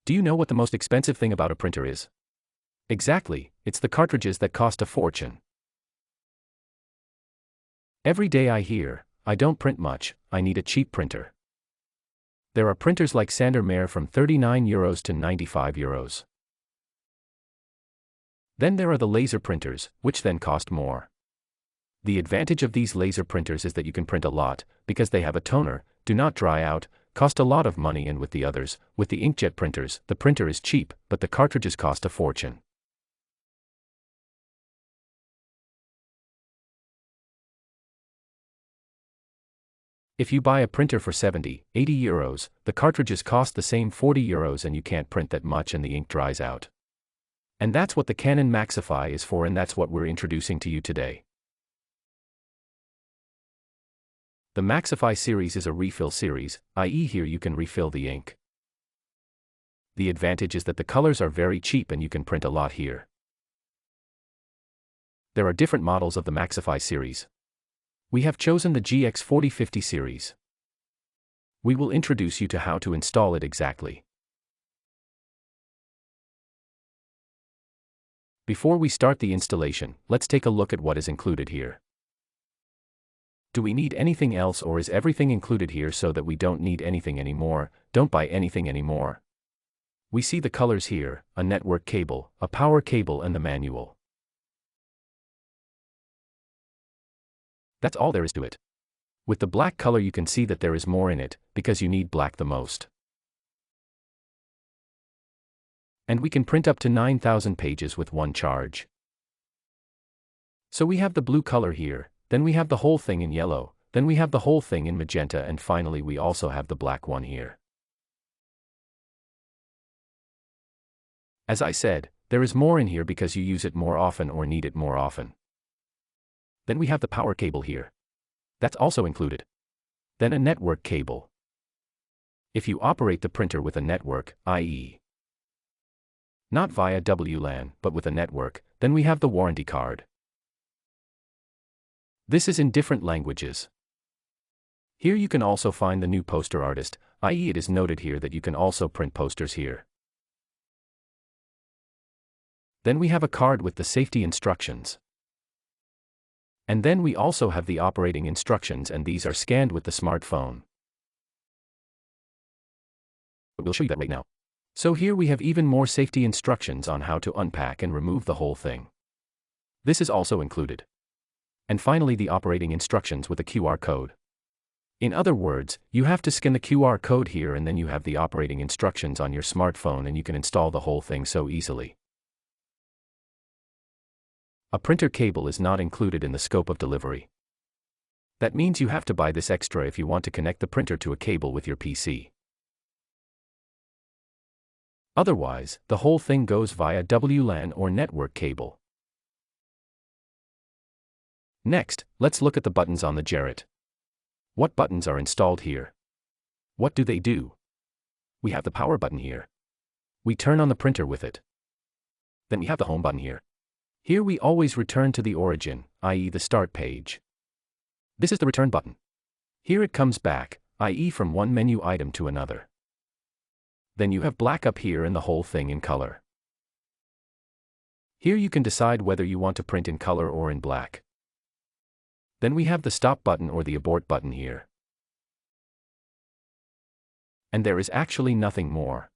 Do you know what the most expensive thing about a printer is? Exactly, it's the cartridges that cost a fortune. Every day I hear, I don't print much, I need a cheap printer. There are printers like Sandermeyer from €39 to €95. Then there are the laser printers, which then cost more. The advantage of these laser printers is that you can print a lot, because they have a toner, do not dry out, cost a lot of money, and with the others, with the inkjet printers, the printer is cheap, but the cartridges cost a fortune. If you buy a printer for €70–80, the cartridges cost the same €40 and you can't print that much and the ink dries out. And that's what the Canon Maxify is for, and that's what we're introducing to you today. The Maxify series is a refill series, i.e. here you can refill the ink. The advantage is that the colors are very cheap and you can print a lot here. There are different models of the Maxify series. We have chosen the GX4050 series. We will introduce you to how to install it exactly. Before we start the installation, let's take a look at what is included here. Do we need anything else, or is everything included here so that we don't need anything anymore, don't buy anything anymore? We see the colors here, a network cable, a power cable, and the manual. That's all there is to it. With the black color you can see that there is more in it, because you need black the most. And we can print up to 9,000 pages with one charge. So we have the blue color here, then we have the whole thing in yellow, then we have the whole thing in magenta, and finally we also have the black one here. As I said, there is more in here because you use it more often or need it more often. Then we have the power cable here. That's also included. Then a network cable. If you operate the printer with a network, i.e. not via WLAN, but with a network, then we have the warranty card. This is in different languages. Here you can also find the new poster artist, i.e. it is noted here that you can also print posters here. Then we have a card with the safety instructions. And then we also have the operating instructions, and these are scanned with the smartphone. We'll show you that right now. So here we have even more safety instructions on how to unpack and remove the whole thing. This is also included. And finally the operating instructions with a QR code. In other words, you have to scan the QR code here and then you have the operating instructions on your smartphone and you can install the whole thing so easily. A printer cable is not included in the scope of delivery. That means you have to buy this extra if you want to connect the printer to a cable with your PC. Otherwise, the whole thing goes via WLAN or network cable. Next, let's look at the buttons on the Jarrett. What buttons are installed here? What do they do? We have the power button here. We turn on the printer with it. Then we have the home button here. Here we always return to the origin, i.e. the start page. This is the return button. Here it comes back, i.e. from one menu item to another. Then you have black up here and the whole thing in color. Here you can decide whether you want to print in color or in black. Then we have the stop button or the abort button here. And there is actually nothing more.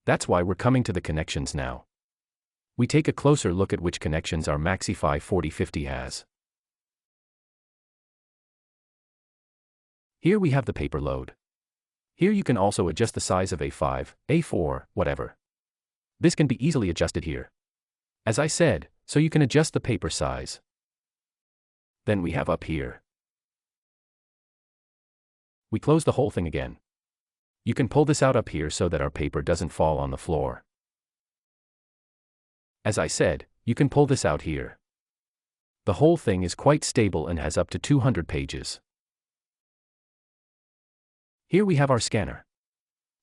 That's why we're coming to the connections now. We take a closer look at which connections our Maxify 4050 has. Here we have the paper load. Here you can also adjust the size of A5, A4, whatever. This can be easily adjusted here. As I said, so you can adjust the paper size. Then we have up here. We close the whole thing again. You can pull this out up here so that our paper doesn't fall on the floor. As I said, you can pull this out here. The whole thing is quite stable and has up to 200 pages. Here we have our scanner.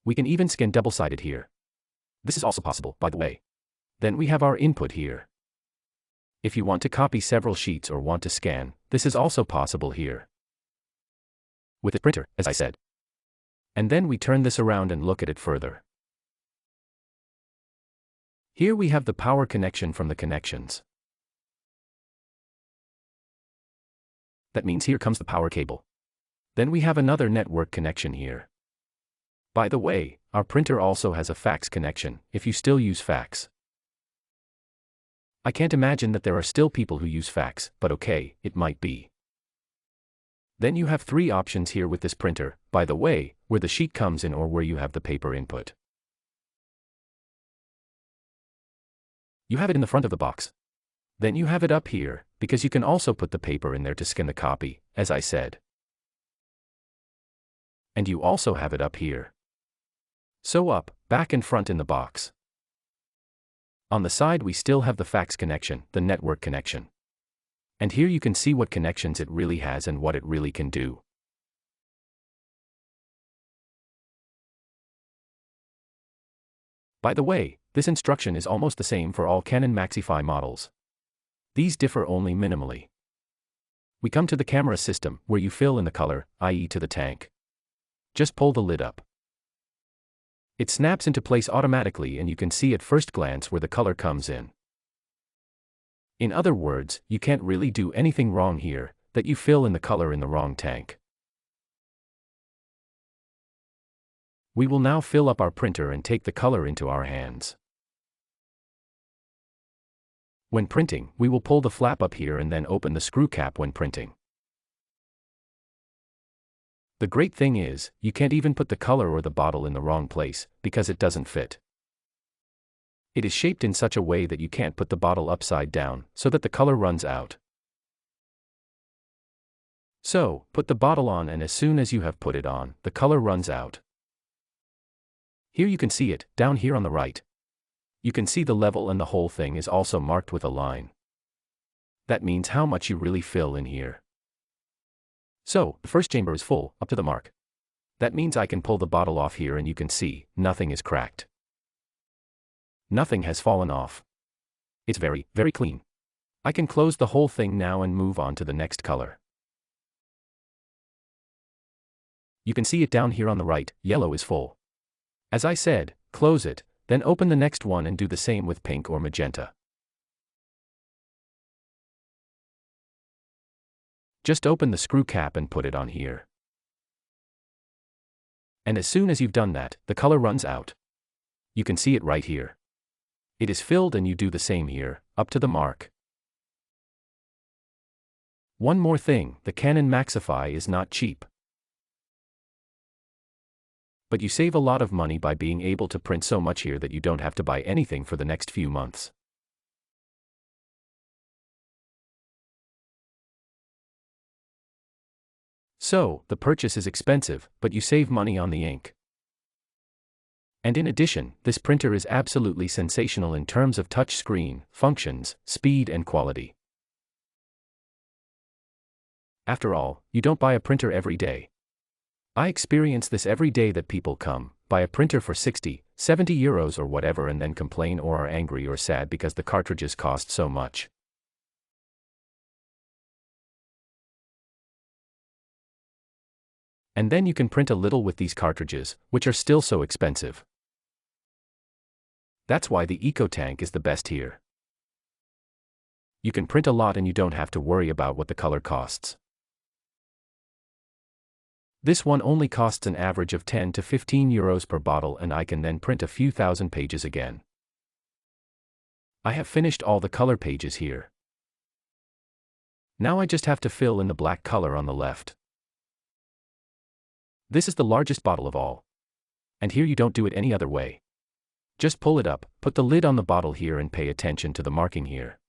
We can even scan double-sided here. This is also possible, by the way. Then we have our input here. If you want to copy several sheets or want to scan, this is also possible here. With the printer, as I said. And then we turn this around and look at it further. Here we have the power connection from the connections. That means here comes the power cable. Then we have another network connection here. By the way, our printer also has a fax connection, if you still use fax. I can't imagine that there are still people who use fax, but okay, it might be. Then you have 3 options here with this printer, by the way, where the sheet comes in or where you have the paper input. You have it in the front of the box. Then you have it up here, because you can also put the paper in there to scan the copy, as I said. And you also have it up here. So up, back and front in the box. On the side we still have the fax connection, the network connection. And here you can see what connections it really has and what it really can do. By the way, this instruction is almost the same for all Canon Maxify models. These differ only minimally. We come to the camera system, where you fill in the color, i.e. to the tank. Just pull the lid up. It snaps into place automatically and you can see at first glance where the color comes in. In other words, you can't really do anything wrong here, that you fill in the color in the wrong tank. We will now fill up our printer and take the color into our hands. When printing, we will pull the flap up here and then open the screw cap when printing. The great thing is, you can't even put the color or the bottle in the wrong place, because it doesn't fit. It is shaped in such a way that you can't put the bottle upside down, so that the color runs out. So, put the bottle on and as soon as you have put it on, the color runs out. Here you can see it, down here on the right. You can see the level and the whole thing is also marked with a line. That means how much you really fill in here. So, the first chamber is full, up to the mark. That means I can pull the bottle off here and you can see, nothing is cracked. Nothing has fallen off. It's very, very clean. I can close the whole thing now and move on to the next color. You can see it down here on the right, yellow is full. As I said, close it, then open the next one and do the same with pink or magenta. Just open the screw cap and put it on here. And as soon as you've done that, the color runs out. You can see it right here. It is filled and you do the same here, up to the mark. One more thing, the Canon Maxify is not cheap. But you save a lot of money by being able to print so much here that you don't have to buy anything for the next few months. So, the purchase is expensive, but you save money on the ink. And in addition, this printer is absolutely sensational in terms of touch screen, functions, speed and quality. After all, you don't buy a printer every day. I experience this every day that people come, buy a printer for 60, 70 euros or whatever and then complain or are angry or sad because the cartridges cost so much. And then you can print a little with these cartridges, which are still so expensive. That's why the EcoTank is the best here. You can print a lot and you don't have to worry about what the color costs. This one only costs an average of 10 to 15 euros per bottle and I can then print a few thousand pages again. I have finished all the color pages here. Now I just have to fill in the black color on the left. This is the largest bottle of all. And here you don't do it any other way. Just pull it up, put the lid on the bottle here and pay attention to the marking here.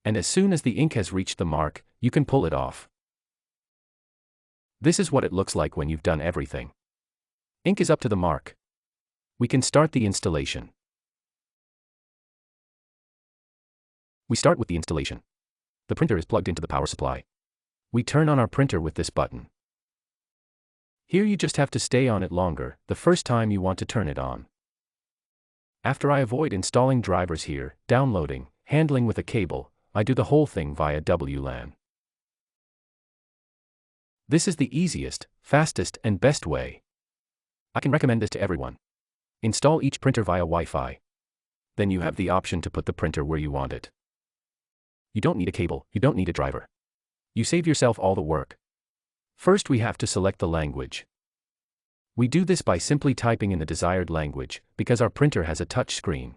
And as soon as the ink has reached the mark, you can pull it off. This is what it looks like when you've done everything. Ink is up to the mark. We can start the installation. We start with the installation. The printer is plugged into the power supply. We turn on our printer with this button. Here you just have to stay on it longer, the first time you want to turn it on. After I avoid installing drivers here, downloading, handling with a cable, I do the whole thing via WLAN. This is the easiest, fastest and best way. I can recommend this to everyone. Install each printer via Wi-Fi. Then you have the option to put the printer where you want it. You don't need a cable, you don't need a driver. You save yourself all the work. First we have to select the language. We do this by simply typing in the desired language, because our printer has a touch screen.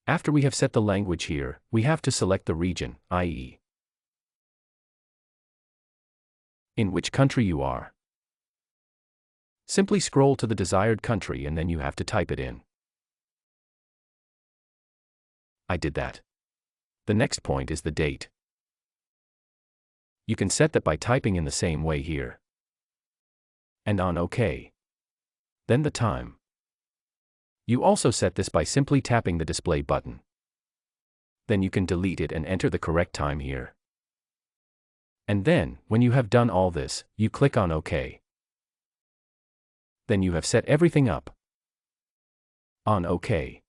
After we have set the language here, we have to select the region, i.e., in which country you are. Simply scroll to the desired country and then you have to type it in. I did that. The next point is the date. You can set that by typing in the same way here. And on OK. Then the time. You also set this by simply tapping the display button. Then you can delete it and enter the correct time here. And then, when you have done all this, you click on OK. Then you have set everything up. On OK.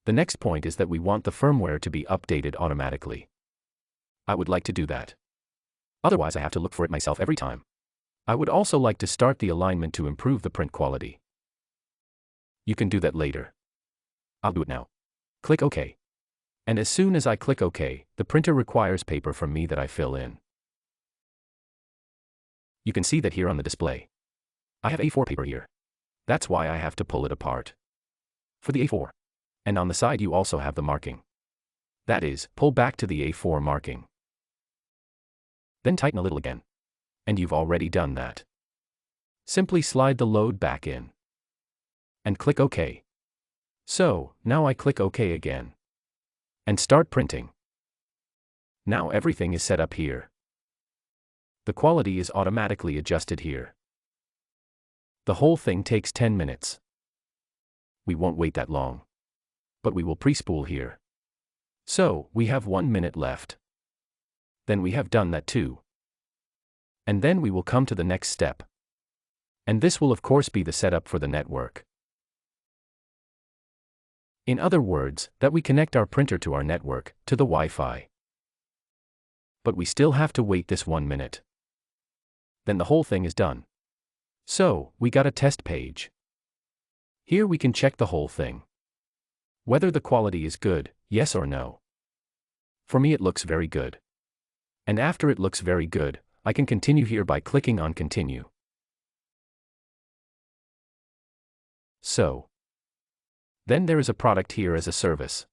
The next point is that we want the firmware to be updated automatically. I would like to do that. Otherwise I have to look for it myself every time. I would also like to start the alignment to improve the print quality. You can do that later. I'll do it now. Click OK. And as soon as I click OK, the printer requires paper from me that I fill in. You can see that here on the display. I have A4 paper here. That's why I have to pull it apart. For the A4. And on the side you also have the marking. That is, pull back to the A4 marking. Then tighten a little again. And you've already done that. Simply slide the load back in. And click OK. So, now I click OK again. And start printing. Now everything is set up here. The quality is automatically adjusted here. The whole thing takes 10 minutes. We won't wait that long. But we will pre-spool here. So, we have 1 minute left. Then we have done that too. And then we will come to the next step. And this will of course be the setup for the network. In other words, that we connect our printer to our network, to the Wi-Fi. But we still have to wait this 1 minute. Then the whole thing is done. So, we got a test page. Here we can check the whole thing. Whether the quality is good, yes or no. For me it looks very good. And after it looks very good, I can continue here by clicking on Continue. So. Then there is a product here as a service.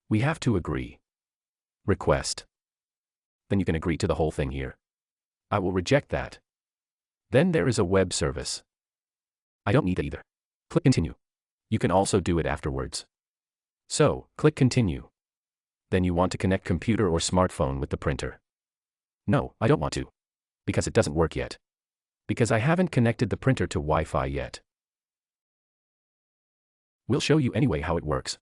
We have to agree. Request. Then you can agree to the whole thing here. I will reject that. Then there is a web service. I don't need that either. Click Continue. You can also do it afterwards. So, click Continue. Then you want to connect computer or smartphone with the printer. No, I don't want to. Because it doesn't work yet. Because I haven't connected the printer to Wi-Fi yet. We'll show you anyway how it works.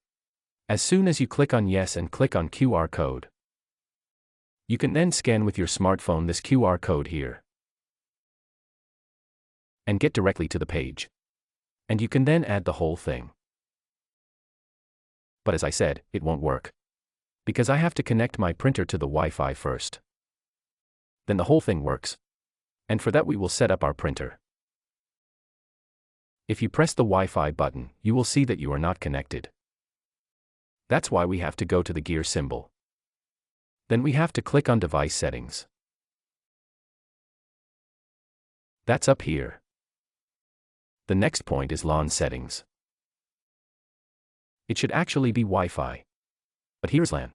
As soon as you click on Yes and click on QR code, you can then scan with your smartphone this QR code here. And get directly to the page. And you can then add the whole thing. But as I said, it won't work. Because I have to connect my printer to the Wi-Fi first. Then the whole thing works. And for that we will set up our printer. If you press the Wi-Fi button, you will see that you are not connected. That's why we have to go to the gear symbol. Then we have to click on Device Settings. That's up here. The next point is LAN settings. It should actually be Wi-Fi. But here's LAN.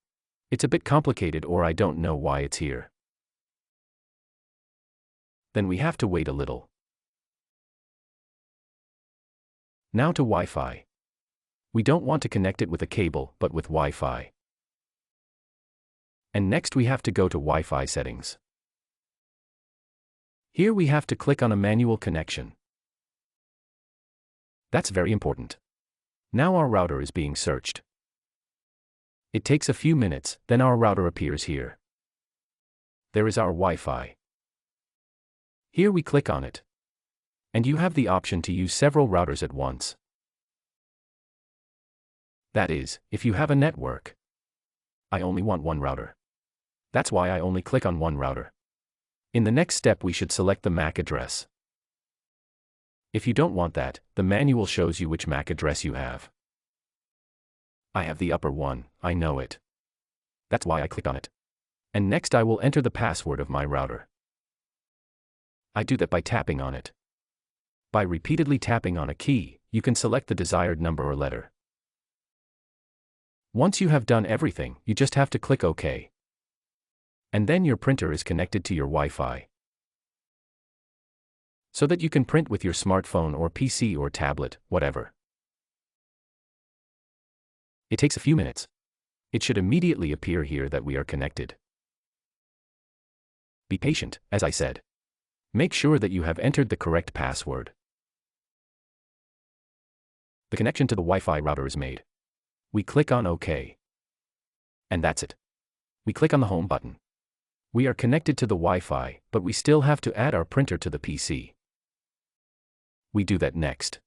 It's a bit complicated or I don't know why it's here. Then we have to wait a little. Now to Wi-Fi. We don't want to connect it with a cable, but with Wi-Fi. And next we have to go to Wi-Fi settings. Here we have to click on a manual connection. That's very important. Now our router is being searched. It takes a few minutes, then our router appears here. There is our Wi-Fi. Here we click on it. And you have the option to use several routers at once. That is, if you have a network. I only want one router. That's why I only click on one router. In the next step we should select the MAC address. If you don't want that, the manual shows you which MAC address you have. I have the upper one, I know it. That's why I click on it. And next I will enter the password of my router. I do that by tapping on it. By repeatedly tapping on a key, you can select the desired number or letter. Once you have done everything, you just have to click OK. And then your printer is connected to your Wi-Fi, so that you can print with your smartphone or PC or tablet, whatever. It takes a few minutes. It should immediately appear here that we are connected. Be patient, as I said. Make sure that you have entered the correct password. The connection to the Wi-Fi router is made. We click on OK. And that's it. We click on the Home button. We are connected to the Wi-Fi, but we still have to add our printer to the PC. We do that next.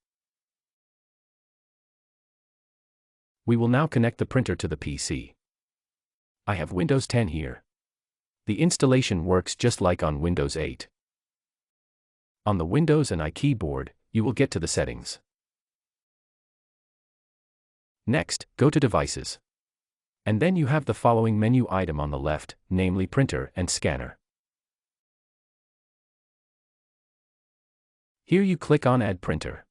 We will now connect the printer to the PC. I have Windows 10 here. The installation works just like on Windows 8. On the Windows and I keyboard, you will get to the settings. Next, go to Devices. And then you have the following menu item on the left, namely Printer and Scanner. Here you click on Add Printer.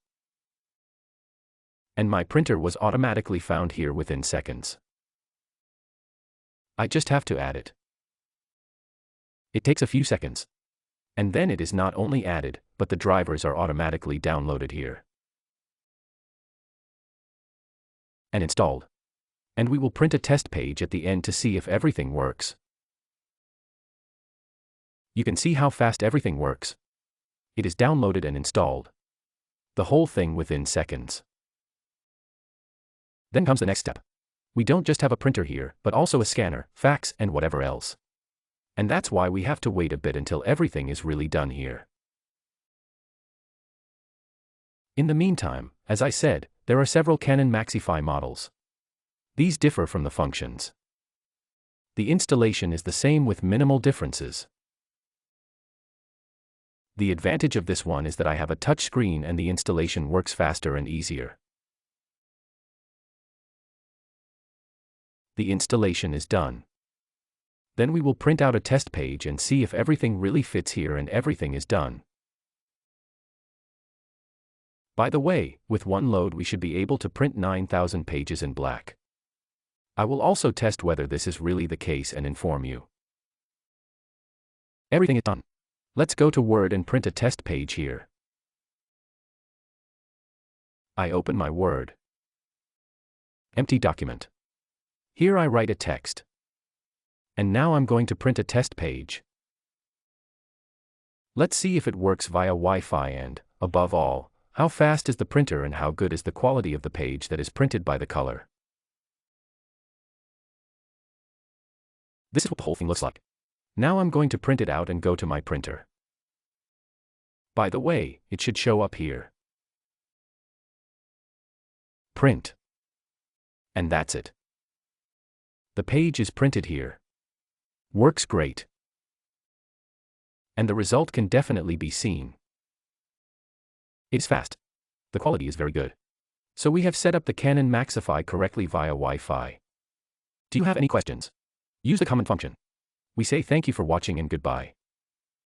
And my printer was automatically found here within seconds. I just have to add it. It takes a few seconds. And then it is not only added, but the drivers are automatically downloaded here. And installed. And we will print a test page at the end to see if everything works. You can see how fast everything works. It is downloaded and installed. The whole thing within seconds. Then comes the next step. We don't just have a printer here, but also a scanner, fax, and whatever else. And that's why we have to wait a bit until everything is really done here. In the meantime, as I said, there are several Canon Maxify models. These differ from the functions. The installation is the same with minimal differences. The advantage of this one is that I have a touch screen and the installation works faster and easier. The installation is done. Then we will print out a test page and see if everything really fits here and everything is done. By the way, with one load we should be able to print 9,000 pages in black. I will also test whether this is really the case and inform you. Everything is done. Let's go to Word and print a test page here. I open my Word. Empty document. Here I write a text. And now I'm going to print a test page. Let's see if it works via Wi-Fi and, above all, how fast is the printer and how good is the quality of the page that is printed by the color. This is what the whole thing looks like. Now I'm going to print it out and go to my printer. By the way, it should show up here. Print. And that's it. The page is printed here. Works great. And the result can definitely be seen. It's fast. The quality is very good. So we have set up the Canon Maxify correctly via Wi-Fi. Do you have any questions? Use the comment function. We say thank you for watching and goodbye.